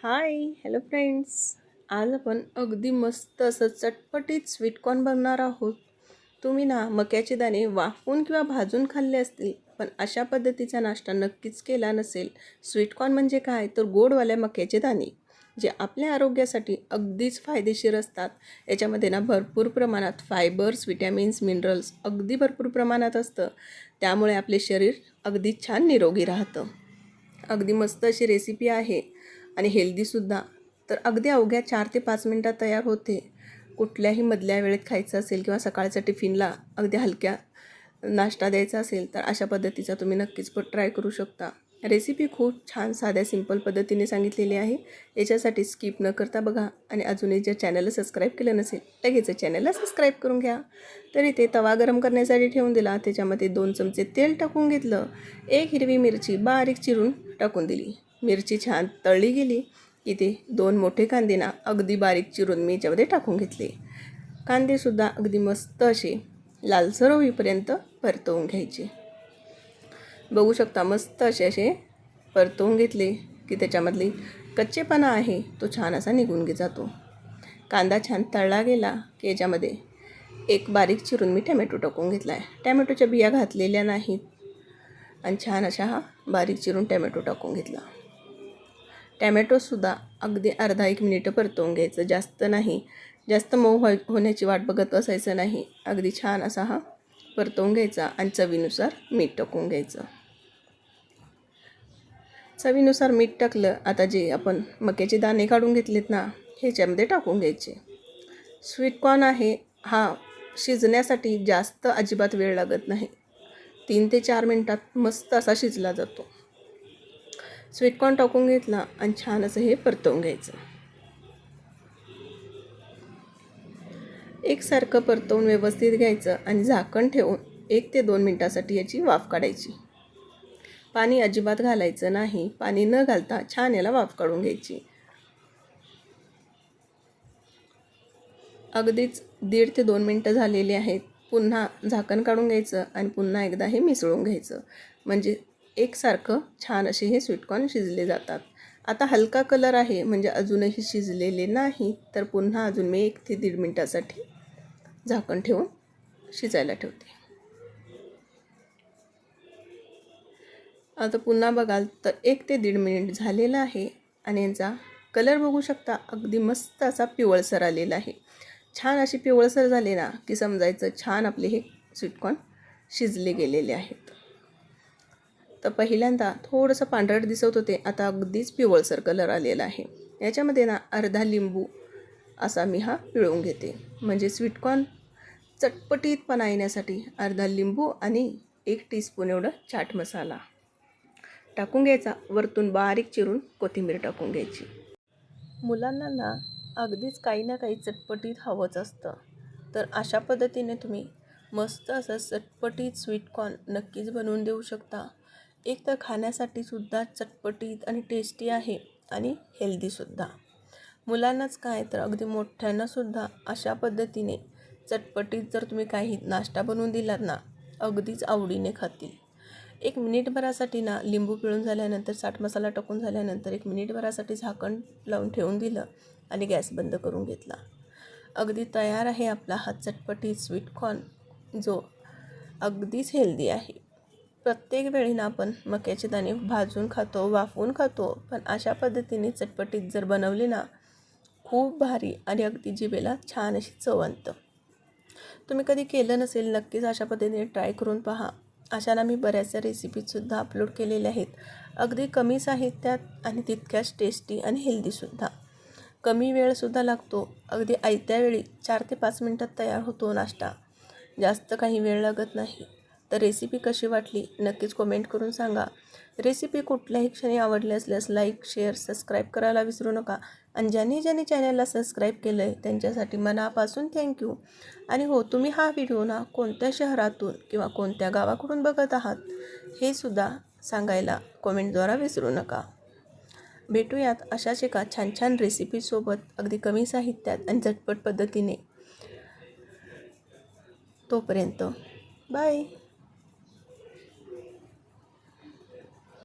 Hi hello friends. आज आपण अगदी मस्त असं चटपटीत स्वीटकॉर्न बनवणार आहोत. तुम्ही ना मक्याचे दाणे वाफवून किंवा भाजून खाल्ले असतील, पण अशा पद्धतीचा नाश्ता नक्कीच केला नसेल. स्वीटकॉर्न म्हणजे काय तर गोडवाल्या मक्याचे दाणे, जे आपल्या आरोग्यासाठी अगदीच फायदेशीर असतात. याच्यामध्ये ना भरपूर प्रमाणात फायबर्स, विटॅमिन्स, मिनरल्स अगदी भरपूर प्रमाणात असतं. त्यामुळे आपले शरीर अगदी छान निरोगी राहतं. अगदी मस्त अशी रेसिपी आहे आणि हेल्दीसुद्धा. तर अगदी अवघ्या 4 ते 5 मिनटात तयार होते. कुठल्याही मधल्या वेळेत खायचं असेल किंवा सकाळच्या टिफिनला अगदी हलक्या नाश्ता द्यायचा असेल तर अशा पद्धतीचा तुम्ही नक्कीच ट्राय करू शकता. रेसिपी खूप छान साध्या सिंपल पद्धतीने सांगितलेली आहे. याच्यासाठी स्किप न करता बघा आणि अजूनही ज्या चॅनलला सबस्क्राईब केलं नसेल लगेच चॅनलला सबस्क्राईब करून घ्या. तर इथे तवा गरम करण्यासाठी ठेवून दिला. त्याच्यामध्ये 2 चमचे तेल टाकून घेतलं. 1 हिरवी मिरची बारीक चिरून टाकून दिली. मिरची छान तळली गेली की ते 2 मोठे कांदे ना अगदी बारीक चिरून मी याच्यामध्ये टाकून घेतले. कांदेसुद्धा अगदी मस्त असे लालसर होईपर्यंत परतवून घ्यायचे. बघू शकता मस्त असे परतवून घेतले की त्याच्यामधली कच्चेपणा आहे तो छान असा निघून जातो. कांदा छान तळला गेला की याच्यामध्ये एक बारीक चिरून मी टमॅटो टाकून घेतला आहे. टमॅटोच्या बिया घातलेल्या नाहीत आणि छान अशा हा बारीक चिरून टमॅटो टाकून घेतला. टमॅटोसुद्धा अगदी अर्धा 1 मिनिट परतवून घ्यायचं, जास्त नाही. जास्त मऊ होण्याची वाट बघत बसायचं नाही. अगदी छान असा हा परतवून घ्यायचा आणि चवीनुसार मीठ टाकून घ्यायचं. चवीनुसार मीठ टाकलं. आता जे आपण मक्याचे दाणे काढून घेतलेत ना ह्याच्यामध्ये टाकून घ्यायचे. स्वीटकॉर्न आहे हा शिजण्यासाठी जास्त अजिबात वेळ लागत नाही. 3 ते 4 मिनटात मस्त असा शिजला जातो. स्वीटकॉर्न टाकून घेतला आणि छान असं हे परतवून घ्यायचं. एकसारखं परतवून व्यवस्थित घ्यायचं आणि झाकण ठेवून 1 ते 2 मिनटासाठी याची वाफ काढायची. पाणी अजिबात घालायचं नाही. पाणी न घालता छान याला वाफ काढून घ्यायची. अगदीच 1.5 ते 2 मिनटं झालेली आहेत. पुन्हा झाकण काढून घ्यायचं आणि पुन्हा एकदा हे मिसळून घ्यायचं. म्हणजे एकसारखं छान असे हे स्वीटकॉर्न शिजले जातात. आता हलका कलर आहे म्हणजे अजूनही शिजलेले नाही, तर पुन्हा अजून मी 1 ते 1.5 मिनटासाठी झाकण ठेवून शिजायला ठेवते. आता पुन्हा बघाल तर 1 ते 1.5 मिनिट झालेला आहे आणि यांचा कलर बघू शकता अगदी मस्त असा पिवळसर आलेला आहे. छान अशी पिवळसर झाले ना की समजायचं छान आपले हे स्वीटकॉर्न शिजले गेलेले आहेत. तर पहिल्यांदा थोडंसं पांढरट दिसत होते, आता अगदीच पिवळसर कलर आलेला आहे. याच्यामध्ये ना अर्धा लिंबू असा मी हा पिळून घेते. म्हणजे स्वीटकॉर्न चटपटीतपणा येण्यासाठी अर्धा लिंबू आणि 1 टीस्पून एवढं चाट मसाला टाकून घ्यायचा. वरतून बारीक चिरून कोथिंबीर टाकून घ्यायची. मुलांना ना अगदीच काही ना काही चटपटीत हवंच असतं. तर अशा पद्धतीने तुम्ही मस्त असं चटपटीत स्वीटकॉर्न नक्कीच बनवून देऊ शकता. एक तर खाण्यासाठीसुद्धा चटपटीत आणि टेस्टी आहे आणि हेल्दीसुद्धा. मुलांनाच काय तर अगदी मोठ्यांनासुद्धा अशा पद्धतीने चटपटीत जर तुम्ही काही नाश्ता बनवून दिलात ना अगदीच आवडीने खातील. 1 मिनिटभरासाठी ना लिंबू पिळून झाल्यानंतर चाट मसाला टाकून झाल्यानंतर 1 मिनिटभरासाठी झाकण लावून ठेवून दिलं आणि गॅस बंद करून घेतला. अगदी तयार आहे आपला हा चटपटीत स्वीटकॉर्न, जो अगदीच हेल्दी आहे. प्रत्येक वेळी ना आपण मक्याचे दाणे भाजून खातो, वाफवून खातो, पण अशा पद्धतीने चटपटीत जर बनवले ना खूप भारी आणि अगदी जिभेला छान अशी चव आणतं. तुम्ही कधी केलं नसेल नक्कीच अशा पद्धतीने ट्राय करून पहा. अशा ना मी बऱ्याचशा रेसिपीजसुद्धा अपलोड केलेल्या आहेत. अगदी कमी साहित्यात आणि तितक्याच टेस्टी आणि हेल्दीसुद्धा. कमी वेळसुद्धा लागतो. अगदी आयत्या वेळी 4 ते 5 मिनटात तयार होतो नाश्ता. जास्त काही वेळ लागत नाही. तर रेसिपी कशी वाटली नक्कीच कमेंट करून सांगा. रेसिपी कुठल्याही क्षणी आवडली असल्यास लाईक, शेअर, सबस्क्राईब करायला विसरू नका. आणि ज्यांनी चॅनलला सबस्क्राईब केलं आहे त्यांच्यासाठी मनापासून थँक्यू. आणि हो, तुम्ही हा व्हिडिओ ना कोणत्या शहरातून किंवा कोणत्या गावाकडून बघत आहात हे सुद्धा सांगायला कमेंटद्वारा विसरू नका. भेटूयात अशाच एका छान छान रेसिपीसोबत अगदी कमी साहित्यात आणि झटपट पद्धतीने. तोपर्यंत बाय.